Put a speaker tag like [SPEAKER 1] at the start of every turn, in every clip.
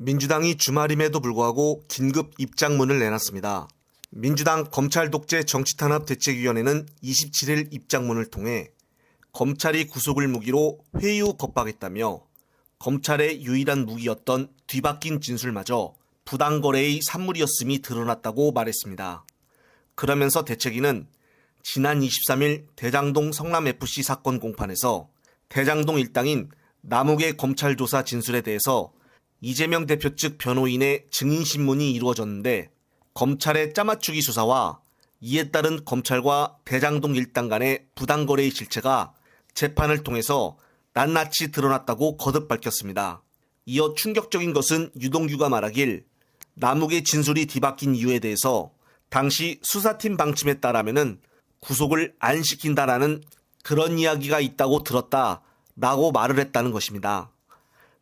[SPEAKER 1] 민주당이 주말임에도 불구하고 긴급 입장문을 내놨습니다. 민주당 검찰 독재 정치탄압 대책위원회는 27일 입장문을 통해 검찰이 구속을 무기로 회유 겁박했다며 검찰의 유일한 무기였던 뒤바뀐 진술마저 부당거래의 산물이었음이 드러났다고 말했습니다. 그러면서 대책위는 지난 23일 대장동 성남FC 사건 공판에서 대장동 일당인 남욱의 검찰 조사 진술에 대해서 이재명 대표 측 변호인의 증인신문이 이루어졌는데 검찰의 짜맞추기 수사와 이에 따른 검찰과 대장동 일당 간의 부당거래의 실체가 재판을 통해서 낱낱이 드러났다고 거듭 밝혔습니다. 이어 충격적인 것은 유동규가 말하길 남욱의 진술이 뒤바뀐 이유에 대해서 당시 수사팀 방침에 따르면은 구속을 안 시킨다라는 그런 이야기가 있다고 들었다라고 말을 했다는 것입니다.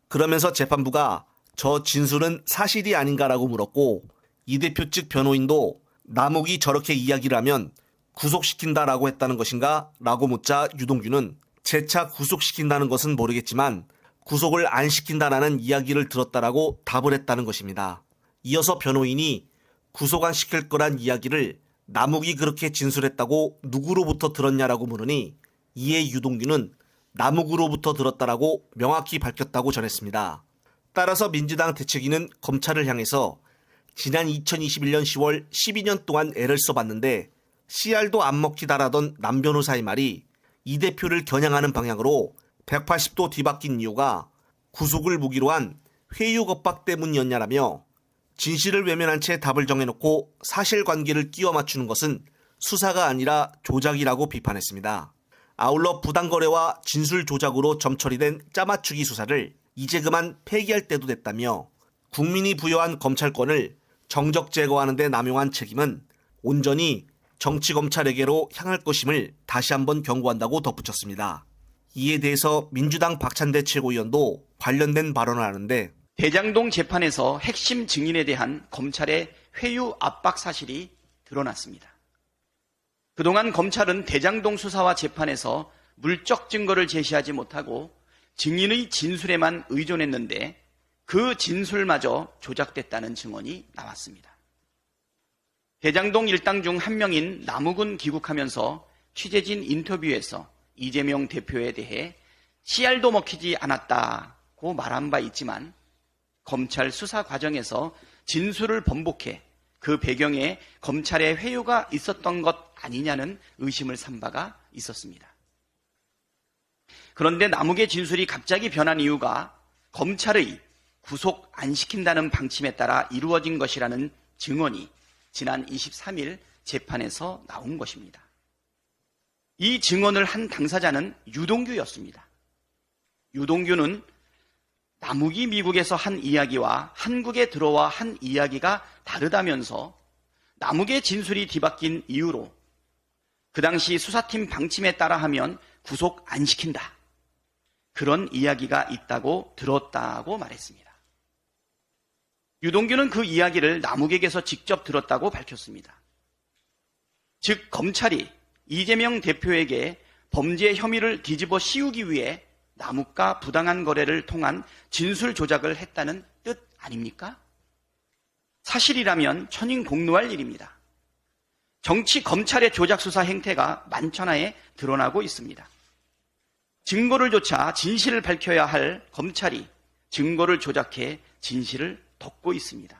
[SPEAKER 1] 그러면서 재판부가 저 진술은 사실이 아닌가라고 물었고 이 대표 측 변호인도 남욱이 저렇게 이야기를 하면 구속시킨다라고 했다는 것인가? 라고 묻자 유동규는 재차 구속시킨다는 것은 모르겠지만 구속을 안 시킨다라는 이야기를 들었다라고 답을 했다는 것입니다. 이어서 변호인이 구속 안 시킬 거란 이야기를 남욱이 그렇게 진술했다고 누구로부터 들었냐라고 물으니 이에 유동규는 남욱으로부터 들었다라고 명확히 밝혔다고 전했습니다. 따라서 민주당 대책위는 검찰을 향해서 지난 2021년 10월 12년 동안 애를 써봤는데 씨알도 안 먹히다라던 남 변호사의 말이 이 대표를 겨냥하는 방향으로 180도 뒤바뀐 이유가 구속을 무기로 한 회유 겁박 때문이었냐라며 진실을 외면한 채 답을 정해놓고 사실관계를 끼워 맞추는 것은 수사가 아니라 조작이라고 비판했습니다. 아울러 부당거래와 진술 조작으로 점처리된 짜맞추기 수사를 이제 그만 폐기할 때도 됐다며 국민이 부여한 검찰권을 정적 제거하는 데 남용한 책임은 온전히 정치검찰에게로 향할 것임을 다시 한번 경고한다고 덧붙였습니다. 이에 대해서 민주당 박찬대 최고위원도 관련된 발언을 하는데
[SPEAKER 2] 대장동 재판에서 핵심 증인에 대한 검찰의 회유 압박 사실이 드러났습니다. 그동안 검찰은 대장동 수사와 재판에서 물적 증거를 제시하지 못하고 증인의 진술에만 의존했는데 그 진술마저 조작됐다는 증언이 나왔습니다. 대장동 일당 중 한 명인 남욱은 귀국하면서 취재진 인터뷰에서 이재명 대표에 대해 씨알도 먹히지 않았다고 말한 바 있지만 검찰 수사 과정에서 진술을 번복해 그 배경에 검찰의 회유가 있었던 것 아니냐는 의심을 산 바가 있었습니다. 그런데 남욱의 진술이 갑자기 변한 이유가 검찰의 구속 안 시킨다는 방침에 따라 이루어진 것이라는 증언이 지난 23일 재판에서 나온 것입니다. 이 증언을 한 당사자는 유동규였습니다. 유동규는 남욱이 미국에서 한 이야기와 한국에 들어와 한 이야기가 다르다면서 남욱의 진술이 뒤바뀐 이유로 그 당시 수사팀 방침에 따라 하면 구속 안 시킨다. 그런 이야기가 있다고 들었다고 말했습니다. 유동규는 그 이야기를 남욱에게서 직접 들었다고 밝혔습니다. 즉 검찰이 이재명 대표에게 범죄 혐의를 뒤집어 씌우기 위해 남욱과 부당한 거래를 통한 진술 조작을 했다는 뜻 아닙니까? 사실이라면 천인공노할 일입니다. 정치 검찰의 조작 수사 행태가 만천하에 드러나고 있습니다. 증거를 조차 진실을 밝혀야 할 검찰이 증거를 조작해 진실을 덮고 있습니다.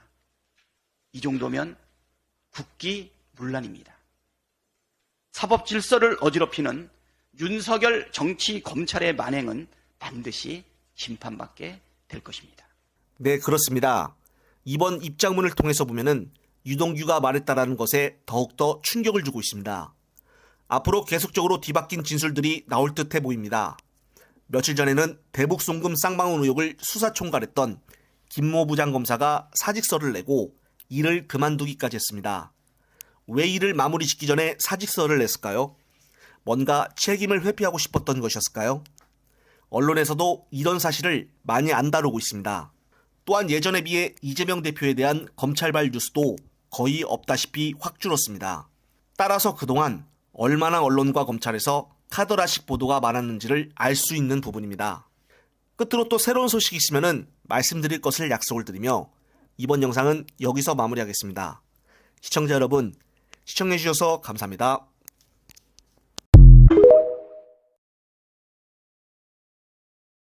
[SPEAKER 2] 이 정도면 국기문란입니다. 사법 질서를 어지럽히는 윤석열 정치 검찰의 만행은 반드시 심판받게 될 것입니다.
[SPEAKER 1] 네, 그렇습니다. 이번 입장문을 통해서 보면은 유동규가 말했다라는 것에 더욱더 충격을 주고 있습니다. 앞으로 계속적으로 뒤바뀐 진술들이 나올 듯해 보입니다. 며칠 전에는 대북 송금 쌍방울 의혹을 수사 총괄했던 김모 부장검사가 사직서를 내고 일을 그만두기까지 했습니다. 왜 일을 마무리 짓기 전에 사직서를 냈을까요? 뭔가 책임을 회피하고 싶었던 것이었을까요? 언론에서도 이런 사실을 많이 안 다루고 있습니다. 또한 예전에 비해 이재명 대표에 대한 검찰발 뉴스도 거의 없다시피 확 줄었습니다. 따라서 그동안 얼마나 언론과 검찰에서 카더라식 보도가 많았는지를 알 수 있는 부분입니다. 끝으로 또 새로운 소식이 있으면 말씀드릴 것을 약속을 드리며 이번 영상은 여기서 마무리하겠습니다. 시청자 여러분, 시청해주셔서 감사합니다.